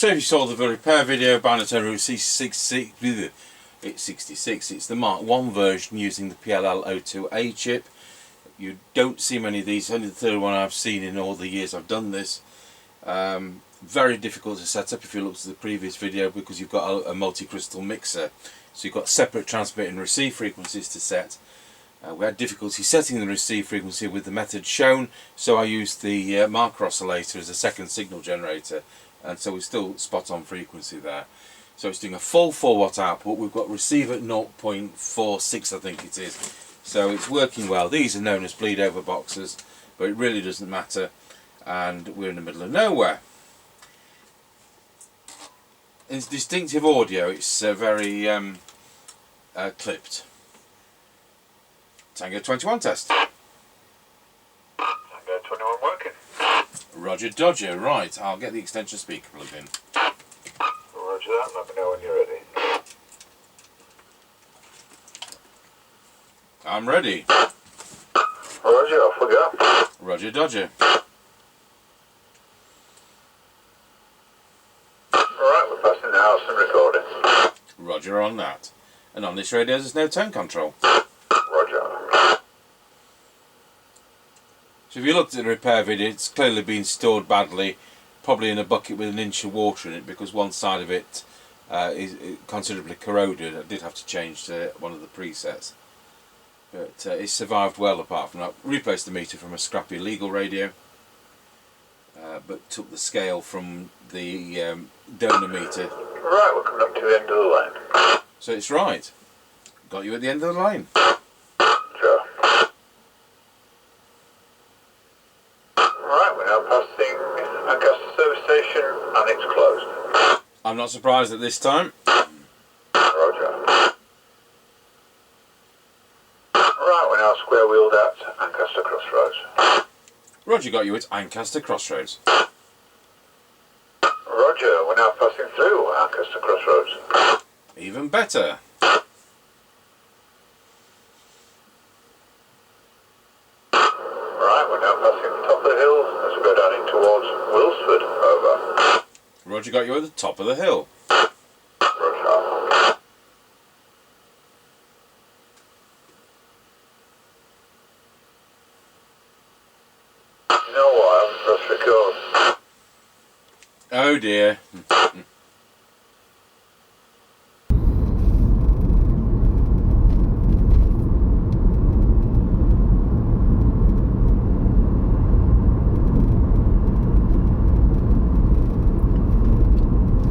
So if you saw the repair video, BInatone Route C66, it's 66, it's the Mark 1 version using the PLL02A chip. You don't see many of these, only the third one I've seen in all the years I've done this. Very difficult to set up if you look at the previous video, because you've got a multi-crystal mixer. So you've got separate transmit and receive frequencies to set. We had difficulty setting the receive frequency with the method shown, so I used the marker oscillator as a second signal generator, and so we're still spot on frequency there. So it's doing a full 4 watt output. We've got receive at 0.46, I think it is. So it's working well. These are known as bleed over boxes, but it really doesn't matter, and we're in the middle of nowhere. It's distinctive audio. It's very clipped. Tango 21 test. Tango 21 working. Roger Dodger. Right, I'll get the extension speaker plugged in. Roger that, let me know when you're ready. I'm ready. Roger, off we go. Roger Dodger. Alright, we're passing the house and recording. Roger on that. And on this radio there's no tone control. Roger. So if you looked at the repair video, it's clearly been stored badly, probably in a bucket with an inch of water in it, because one side of it is considerably corroded. I did have to change to one of the presets. But it survived well apart from that. Replaced the meter from a scrappy legal radio, but took the scale from the donor meter. Right, we're coming up to the end of the line. So it's right. Got you at the end of the line. Sure. Right, we're now passing Lancaster service station and it's closed. I'm not surprised at this time. Roger. Right, we're now square wheeled at Ancaster Crossroads. Roger got you at Ancaster Crossroads. Roger, we're now passing through Ancaster Crossroads. Even better. Right, we're now passing the top of the hill as we go down in towards Wilsford. Over. Roger got you at the top of the hill. Roger. You know what, I haven't pressed record. Oh dear.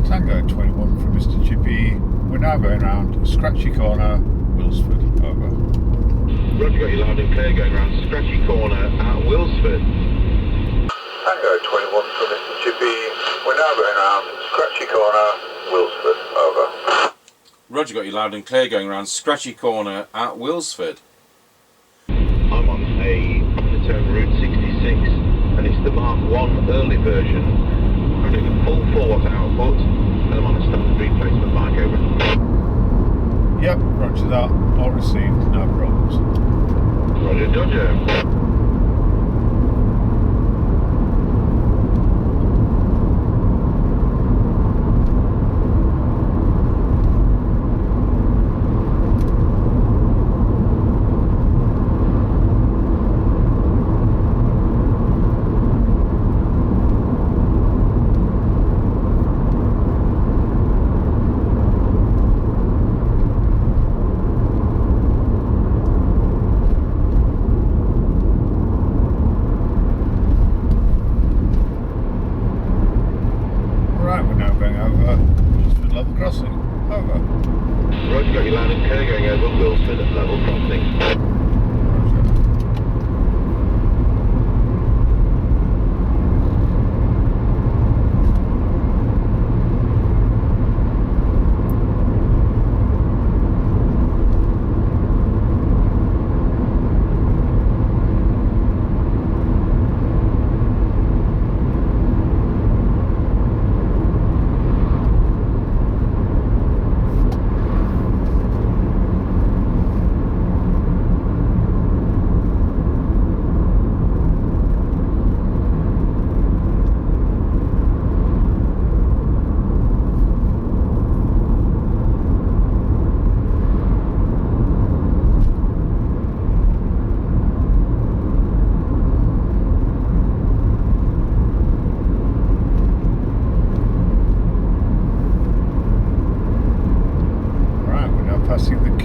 Tango 21 from Mr. Chippie. We're now going round Scratchy Corner, Wilsford. Over. Roger, got you loud and clear going round Scratchy Corner at Wilsford. Tango 21 from Mr. Chippie. We're now going round Scratchy Corner, Wilsford. Over. Roger got you loud and clear going around Scratchy Corner at Wilsford. I'm on a BInatone Route 66 and it's the Mark 1 early version. I'm doing a full 4 watt output and I'm on a standard replacement mic. Over. Yep, roger that. All received, no problems. Roger Dodger. Crossing. Over. Roger, got you loud and clear going over Wilsford at level crossing.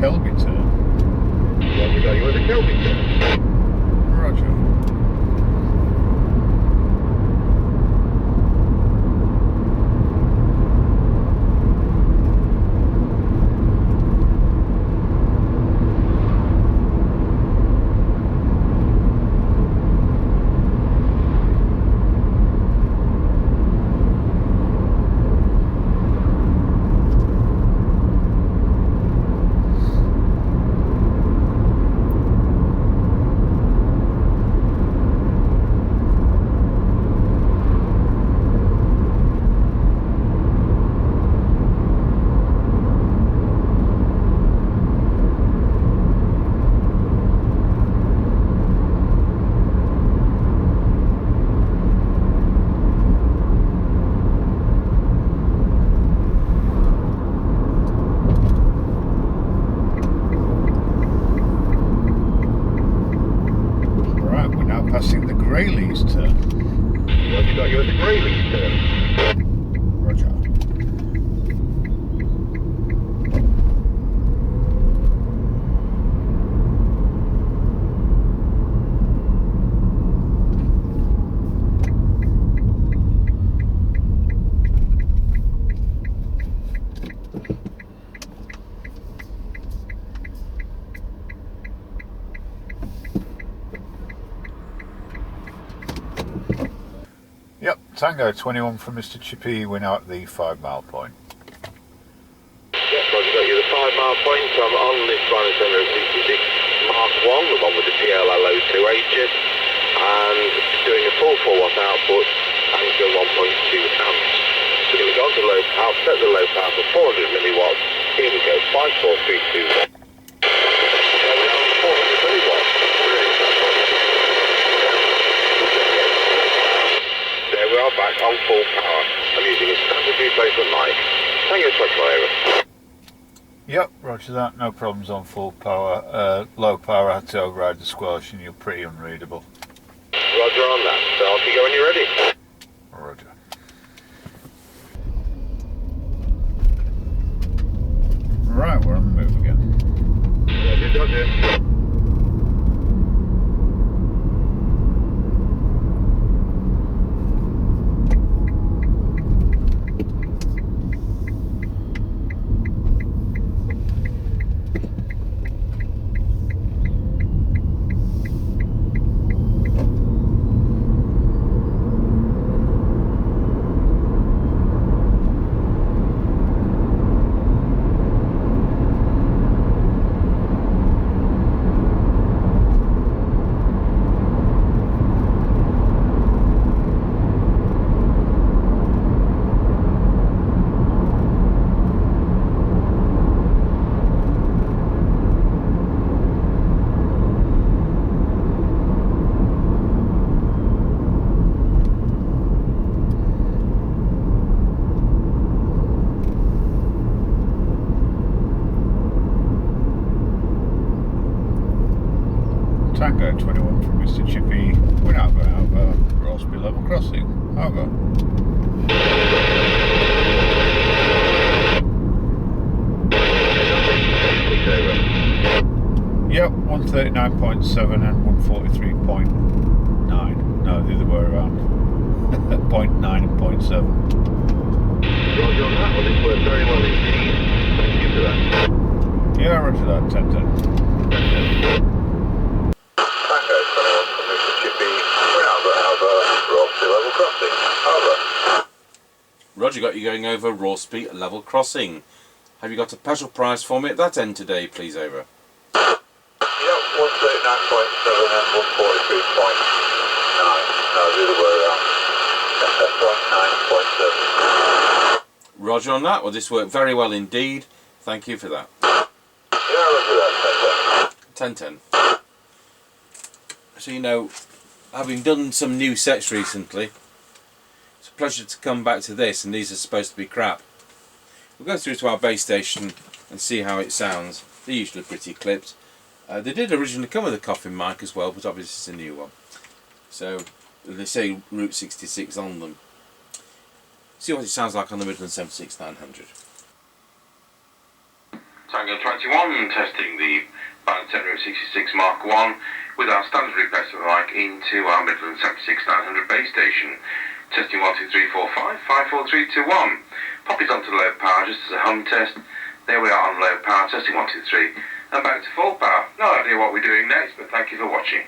Kelby turn. Roger, got you at the Kelby turn. Roger. Passing the Greyleys turn. Roger, got you at the Greyleys turn. Roger. Yep, Tango 21 from Mr. Chippie. We're now at the 5 mile point. Yes, Roger, got you the 5 mile point. So I'm on this BInatone Route 66 Mark 1, the one with the PLL02A chip, and doing a full 4 watt output and going 1.2 amps. We're going to go to low power, set the low power for 400 milliwatts. Here we go, 5432. There we are, 400 milliwatts. There we are, back on full power. I'm using a standard replacement mic. Tango 21 over. Yep, roger that, no problems on full power. Low power, I had to override the squelch and you're pretty unreadable. Roger on that. So off you go when you're ready. Roger. Right, we're on the move again. Roger, Dodger. Tango 21 from Mr. Chippie. We're now going over Rossby level crossing. Over. Yep, 139.7 and 143.9. No, the other way around. 0.9 and 0.7. Roger on that one. This worked very well indeed. Thank you for that. Yeah, roger that, 10-10. Tango 21 from Mr. Chippie. We're now going over Rossby level crossing. Over. Roger, got you going over Rossby level crossing. Have you got a special price for me at that end today, please? Over. Yep, 139.7 and 143.9. No, the other way around. 0.9, 0.7. Roger on that. Well, this worked very well indeed. Thank you for that. Yeah, roger that, 10-10. So, you know, having done some new sets recently, it's a pleasure to come back to this, and these are supposed to be crap. We'll go through to our base station and see how it sounds. They're usually pretty clipped. They did originally come with a coffin mic as well, but obviously it's a new one. So they say Route 66 on them. See what it sounds like on the Midland 76900. Tango 21, testing the BInatone Route 66 Mark 1 with our standard replacement mic into our Midland 76900 base station. Testing 1, 2, 3, 4, 5, 5, 4, 3, 2, 1. Pop it onto low power just as a hum test. There we are on low power, testing 1, 2, 3, and back to full power. No idea what we're doing next, but thank you for watching.